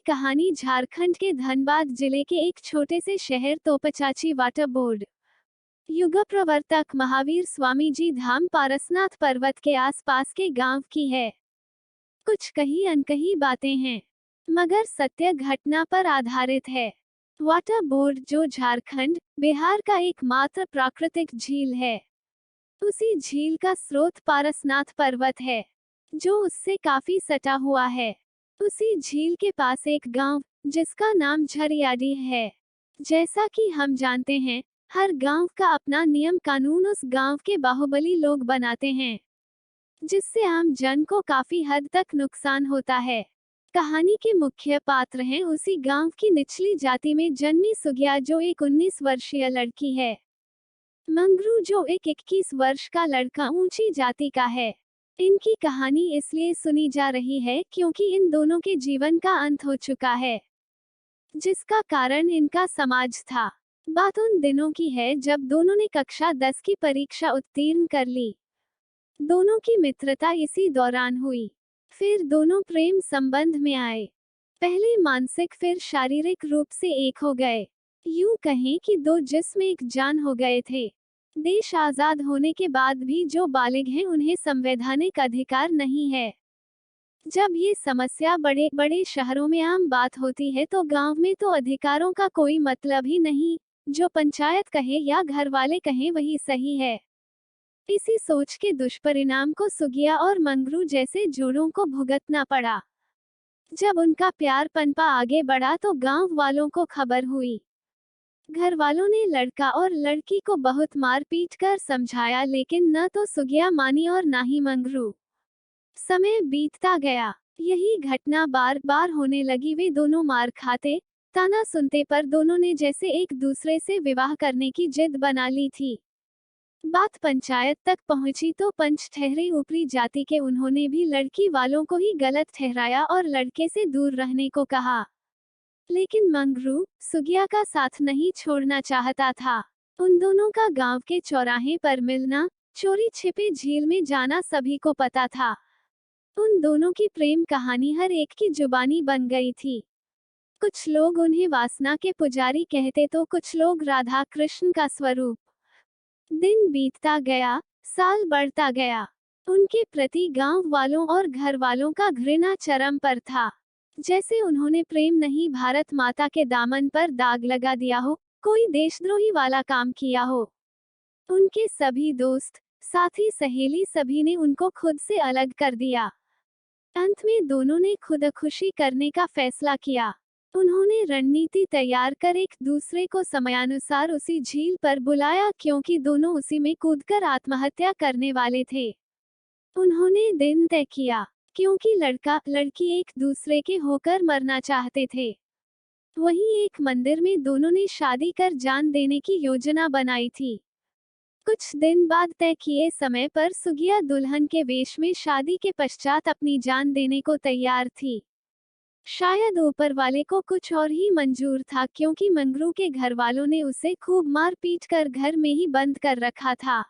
कहानी झारखंड के धनबाद जिले के एक छोटे से शहर तोपचाची वाटर बोर्ड युग प्रवर्तक महावीर स्वामी जी धाम पारसनाथ पर्वत के आसपास के गांव की है। कुछ कही अनकही बातें हैं, मगर सत्य घटना पर आधारित है। वाटर बोर्ड जो झारखंड बिहार का एकमात्र प्राकृतिक झील है, उसी झील का स्रोत पारसनाथ पर्वत है, जो उससे काफी सटा हुआ है। उसी झील के पास एक गांव जिसका नाम झरियाडी है। जैसा कि हम जानते हैं, हर गांव का अपना नियम कानून उस गांव के बाहुबली लोग बनाते हैं, जिससे आम जन को काफी हद तक नुकसान होता है। कहानी के मुख्य पात्र हैं उसी गांव की निचली जाति में जन्मी सुगिया, जो एक 19 वर्षीय लड़की है, मंगरू जो एक 21 वर्ष का लड़का ऊंची जाति का है। इनकी कहानी इसलिए सुनी जा रही है क्योंकि इन दोनों के जीवन का अंत हो चुका है, जिसका कारण इनका समाज था। बात उन दिनों की है जब दोनों ने कक्षा 10 की परीक्षा उत्तीर्ण कर ली। दोनों की मित्रता इसी दौरान हुई। फिर दोनों प्रेम संबंध में आए। पहले मानसिक फिर शारीरिक रूप से एक हो गए। यूं कहें कि दो जिस्म एक जान हो गए थे। देश आजाद होने के बाद भी जो बालिग हैं उन्हें संवैधानिक अधिकार नहीं है। जब ये समस्या बड़े बड़े शहरों में आम बात होती है तो गांव में तो अधिकारों का कोई मतलब ही नहीं। जो पंचायत कहे या घर वाले कहें वही सही है। इसी सोच के दुष्परिणाम को सुगिया और मंगरू जैसे जोड़ों को भुगतना पड़ा। जब उनका प्यार पनपा आगे बढ़ा तो गांव वालों को खबर हुई। घर वालों ने लड़का और लड़की को बहुत मार पीट कर समझाया, लेकिन न तो सुगिया मानी और ना ही मंगरू। समय बीतता गया, यही घटना बार बार होने लगी। वे दोनों मार खाते, ताना सुनते, पर दोनों ने जैसे एक दूसरे से विवाह करने की जिद बना ली थी। बात पंचायत तक पहुंची तो पंच ठहरे ऊपरी जाति के, उन्होंने भी लड़की वालों को ही गलत ठहराया और लड़के से दूर रहने को कहा। लेकिन मंगरू सुगिया का साथ नहीं छोड़ना चाहता था। उन दोनों का गांव के चौराहे पर मिलना, चोरी छिपे झील में जाना सभी को पता था। उन दोनों की प्रेम कहानी हर एक की जुबानी बन गई थी। कुछ लोग उन्हें वासना के पुजारी कहते तो कुछ लोग राधा कृष्ण का स्वरूप। दिन बीतता गया, साल बढ़ता गया। उनके प्रति गांव वालों और घर वालों का घृणा चरम पर था। जैसे उन्होंने प्रेम नहीं भारत माता के दामन पर दाग लगा दिया हो, कोई देशद्रोही वाला काम किया हो। उनके सभी दोस्त, साथी, सहेली सभी ने उनको खुद से अलग कर दिया। अंत में दोनों ने खुदकुशी करने का फैसला किया। उन्होंने रणनीति तैयार कर एक दूसरे को समयानुसार उसी झील पर बुलाया, क्योंकि दोनों उसी में कूदकर आत्महत्या करने वाले थे। उन्होंने दिन तय किया, क्योंकि लड़का लड़की एक दूसरे के होकर मरना चाहते थे। वहीं एक मंदिर में दोनों ने शादी कर जान देने की योजना बनाई थी। कुछ दिन बाद तय किए समय पर सुगिया दुल्हन के वेश में शादी के पश्चात अपनी जान देने को तैयार थी। शायद ऊपर वाले को कुछ और ही मंजूर था, क्योंकि मंगरू के घर वालों ने उसे खूब मार पीट कर घर में ही बंद कर रखा था।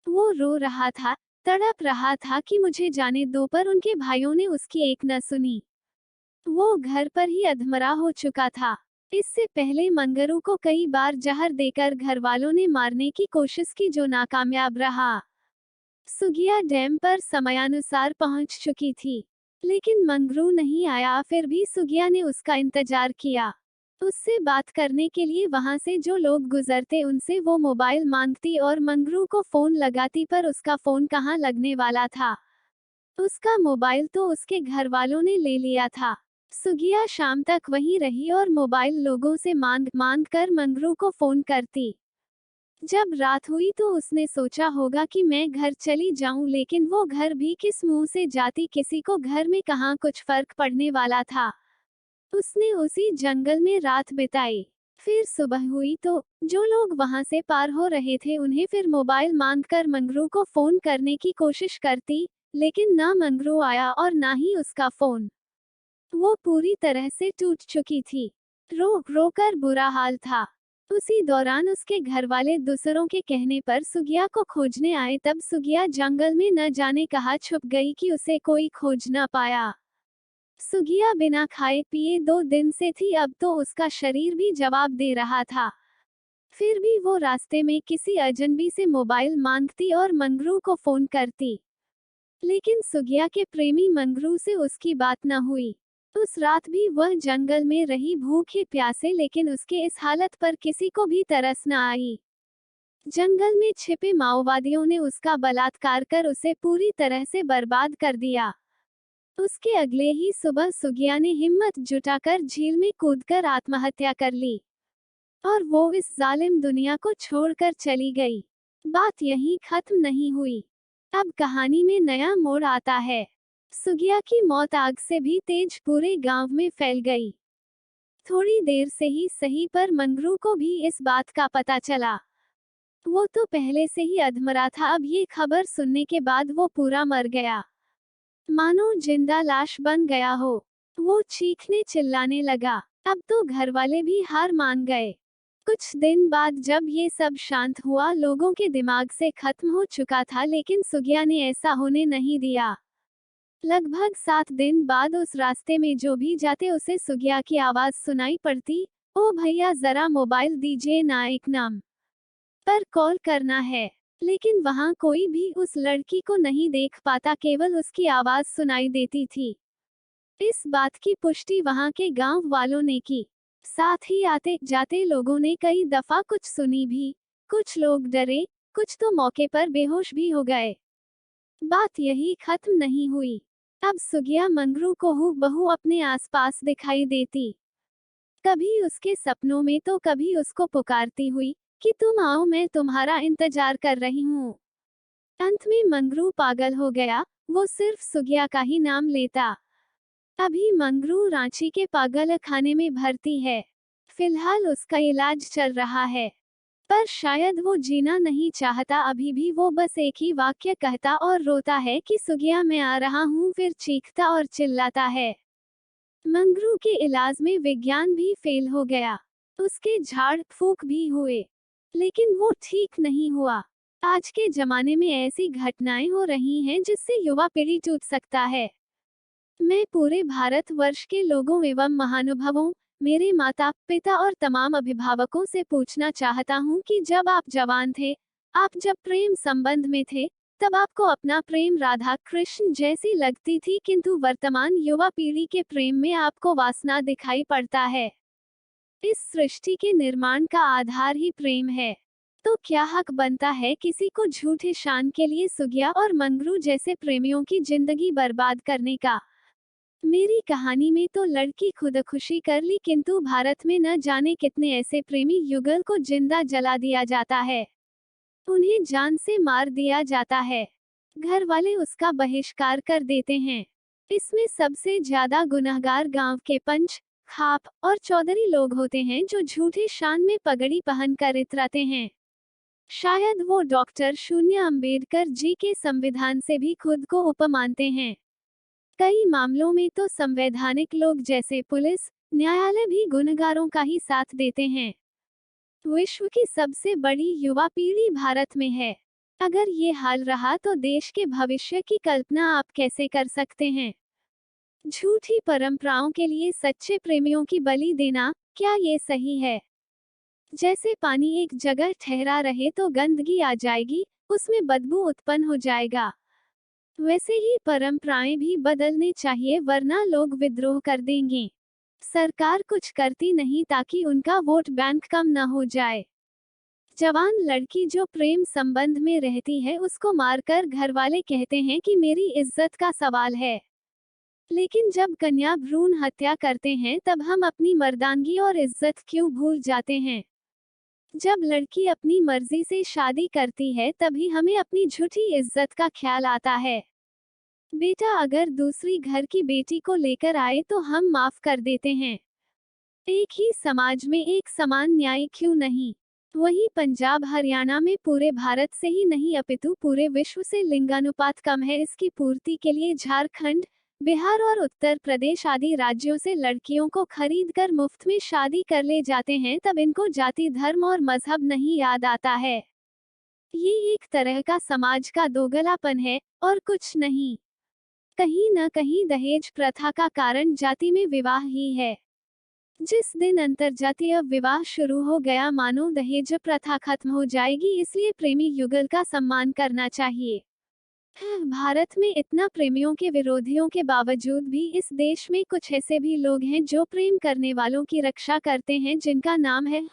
वो रो रहा था, तड़प रहा था कि मुझे जाने दो, पर उनके भाइयों ने उसकी एक न सुनी। वो घर पर ही अधमरा हो चुका था। इससे पहले मंगरू को कई बार जहर देकर घर वालों ने मारने की कोशिश की, जो नाकामयाब रहा। सुगिया डैम पर समयानुसार पहुंच चुकी थी, लेकिन मंगरू नहीं आया। फिर भी सुगिया ने उसका इंतजार किया। उससे बात करने के लिए वहां से जो लोग गुजरते उनसे वो मोबाइल मांगती और मंगरू को फोन लगाती, पर उसका फोन कहाँ लगने वाला था। उसका मोबाइल तो उसके घर वालों ने ले लिया था। सुगिया शाम तक वहीं रही और मोबाइल लोगों से मांग कर मंगरू को फोन करती। जब रात हुई तो उसने सोचा होगा कि मैं घर चली जाऊं, लेकिन वो घर भी किस मुंह से जाती, किसी को घर में कहाँ कुछ फर्क पड़ने वाला था। उसने उसी जंगल में रात बिताई। फिर सुबह हुई तो जो लोग वहां से पार हो रहे थे उन्हें फिर मोबाइल मांगकर मंगरू को फोन करने की कोशिश करती, लेकिन ना मंगरू आया और ना ही उसका फोन। वो पूरी तरह से टूट चुकी थी। रो रो कर बुरा हाल था। उसी दौरान उसके घर वाले दूसरों के कहने पर सुगिया को खोजने आए। तब सुगिया जंगल में न जाने कहाँ छुप गई कि उसे कोई खोज न पाया। सुगिया बिना खाए पिए 2 दिन से थी, अब तो उसका शरीर भी जवाब दे रहा था। फिर भी वो रास्ते में किसी अजनबी से मोबाइल मांगती और मंगरू को फोन करती। लेकिन सुगिया के प्रेमी मंगरू से उसकी बात न हुई। उस रात भी वह जंगल में रही भूखे प्यासे, लेकिन उसके इस हालत पर किसी को भी तरस न आई। जंगल में छिपे माओवादियों ने उसका बलात्कार कर उसे पूरी तरह से बर्बाद कर दिया। उसके अगले ही सुबह सुगिया ने हिम्मत जुटाकर झील में कूदकर आत्महत्या कर ली और वो इस जालिम दुनिया को छोड़कर चली गई। बात यहीं खत्म नहीं हुई। अब कहानी में नया मोड़ आता है। सुगिया की मौत आग से भी तेज पूरे गांव में फैल गई। थोड़ी देर से ही सही, पर मंगरू को भी इस बात का पता चला। वो तो पहले से ही अधमरा था, अब ये खबर सुनने के बाद वो पूरा मर गया, मानो जिंदा लाश बन गया हो। वो चीखने चिल्लाने लगा। अब तो घर वाले भी हार मान गए। कुछ दिन बाद जब ये सब शांत हुआ, लोगों के दिमाग से खत्म हो चुका था, लेकिन सुगिया ने ऐसा होने नहीं दिया। लगभग 7 दिन बाद उस रास्ते में जो भी जाते उसे सुगिया की आवाज सुनाई पड़ती। ओ भैया, जरा मोबाइल दीजिए ना, एक नाम पर कॉल करना है। लेकिन वहां कोई भी उस लड़की को नहीं देख पाता, केवल उसकी आवाज सुनाई देती थी। इस बात की पुष्टि वहां के गांव वालों ने की। साथ ही आते जाते लोगों ने कई दफा कुछ सुनी भी। कुछ लोग डरे, कुछ तो मौके पर बेहोश भी हो गए। बात यही खत्म नहीं हुई। अब सुगिया मंगरू को हूबहू अपने आसपास दिखाई देती। कभी उसके सपनों में तो कभी उसको पुकारती हुई कि तुम आओ, मैं तुम्हारा इंतजार कर रही हूँ। अंत में मंगरू पागल हो गया। वो सिर्फ सुगिया का ही नाम लेता। अभी मंगरू रांची के पागल खाने में भर्ती है। फिलहाल उसका इलाज चल रहा है, पर शायद वो जीना नहीं चाहता। अभी भी वो बस एक ही वाक्य कहता और रोता है कि सुगिया मैं आ रहा हूँ, फिर चीखता और चिल्लाता है। मंगरू के इलाज में विज्ञान भी फेल हो गया। उसके झाड़ फूक भी हुए, लेकिन वो ठीक नहीं हुआ। आज के जमाने में ऐसी घटनाएं हो रही हैं जिससे युवा पीढ़ी टूट सकता है। मैं पूरे भारतवर्ष के लोगों एवं महानुभावों, मेरे माता पिता और तमाम अभिभावकों से पूछना चाहता हूँ कि जब आप जवान थे, आप जब प्रेम संबंध में थे, तब आपको अपना प्रेम राधा कृष्ण जैसी लगती थी, किंतु वर्तमान युवा पीढ़ी के प्रेम में आपको वासना दिखाई पड़ता है। इस सृष्टि के निर्माण का आधार ही प्रेम है, तो क्या हक बनता है किसी को झूठे शान के लिए सुगिया और मंगरू जैसे प्रेमियों की जिंदगी बर्बाद करने का। मेरी कहानी में तो लड़की खुदकुशी कर ली, किंतु भारत में न जाने कितने ऐसे प्रेमी युगल को जिंदा जला दिया जाता है, उन्हें जान से मार दिया जाता है, घर वाले उसका बहिष्कार कर देते हैं। इसमें सबसे ज्यादा गुनहगार गांव के पंच, खाप और चौधरी लोग होते हैं, जो झूठे शान में पगड़ी पहनकर इतराते हैं। शायद वो डॉक्टर शून्य अंबेडकर जी के संविधान से भी खुद को ऊपर मानते हैं। कई मामलों में तो संवैधानिक लोग जैसे पुलिस, न्यायालय भी गुनहगारों का ही साथ देते हैं। विश्व की सबसे बड़ी युवा पीढ़ी भारत में है। अगर ये हाल रहा तो देश के भविष्य की कल्पना आप कैसे कर सकते हैं? झूठी परंपराओं के लिए सच्चे प्रेमियों की बलि देना, क्या ये सही है? जैसे पानी एक जगह ठहरा रहे तो गंदगी आ जाएगी, उसमें बदबू उत्पन्न हो जाएगा। वैसे ही परंपराएं भी बदलने चाहिए, वरना लोग विद्रोह कर देंगे। सरकार कुछ करती नहीं ताकि उनका वोट बैंक कम न हो जाए। जवान लड़की जो प्रेम संबंध में रहती है, उसको मारकर घर वाले कहते हैं कि मेरी इज्जत का सवाल है। लेकिन जब कन्या भ्रूण हत्या करते हैं, तब हम अपनी मर्दानगी और इज्जत क्यों भूल जाते हैं? जब लड़की अपनी मर्जी से शादी करती है, तभी हमें अपनी झूठी इज्जत का ख्याल आता है। बेटा अगर दूसरी घर की बेटी को लेकर आए तो हम माफ कर देते हैं। एक ही समाज में एक समान न्याय क्यों नहीं? वहीं पंजाब हरियाणा में पूरे भारत से ही नहीं अपितु पूरे विश्व से लिंगानुपात कम है। इसकी पूर्ति के लिए झारखंड, बिहार और उत्तर प्रदेश आदि राज्यों से लड़कियों को खरीद कर मुफ्त में शादी कर ले जाते हैं, तब इनको जाति, धर्म और मजहब नहीं याद आता है। ये एक तरह का समाज का दोगलापन है और कुछ नहीं। कहीं न कहीं दहेज प्रथा का कारण जाति में विवाह ही है। जिस दिन अंतरजातीय विवाह शुरू हो गया, मानो दहेज प्रथा खत्म हो जाएगी, इसलिए प्रेमी युगल का सम्मान करना चाहिए। भारत में इतना प्रेमियों के विरोधियों के बावजूद भी इस देश में कुछ ऐसे भी लोग हैं जो प्रेम करने वालों की रक्षा करते हैं, जिनका नाम है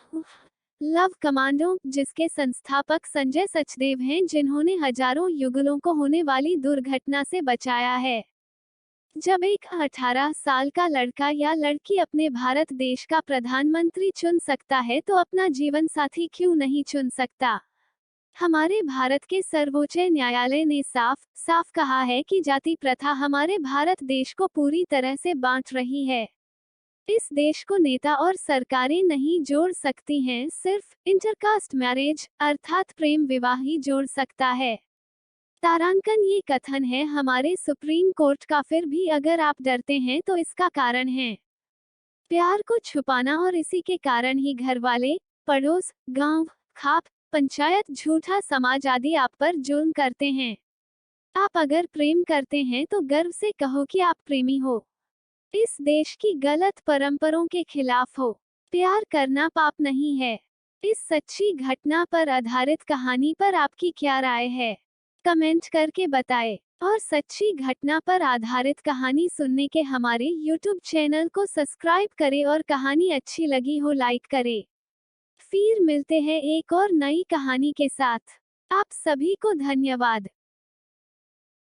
लव कमांडो, जिसके संस्थापक संजय सचदेव हैं, जिन्होंने हजारों युगलों को होने वाली दुर्घटना से बचाया है। जब एक 18 साल का लड़का या लड़की अपने भारत देश का प्रधानमंत्री चुन सकता है, तो अपना जीवन साथी क्यों नहीं चुन सकता? हमारे भारत के सर्वोच्च न्यायालय ने साफ साफ कहा है कि जाति प्रथा हमारे भारत देश को पूरी तरह से बांट रही है। इस देश को नेता और सरकारें नहीं जोड़ सकती हैं, सिर्फ इंटरकास्ट मैरिज अर्थात प्रेम विवाह ही जोड़ सकता है। तारांकन ये कथन है हमारे सुप्रीम कोर्ट का, फिर भी अगर आप डरते हैं तो इसका कारण है प्यार को छुपाना, और इसी के कारण ही घरवाले, पड़ोस, गांव, खाप, पंचायत, झूठा समाज आदि आप पर जुल्म करते हैं। आप अगर प्रेम करते हैं तो गर्व से कहो कि आप प्रेमी हो। इस देश की गलत परंपराओं के खिलाफ हो। प्यार करना पाप नहीं है। इस सच्ची घटना पर आधारित कहानी पर आपकी क्या राय है? कमेंट करके बताएं। और सच्ची घटना पर आधारित कहानी सुनने के हमारे YouTube चैनल को सब्सक्राइब करें, और कहानी अच्छी लगी हो लाइक करें। फिर मिलते हैं एक और नई कहानी के साथ। आप सभी को धन्यवाद।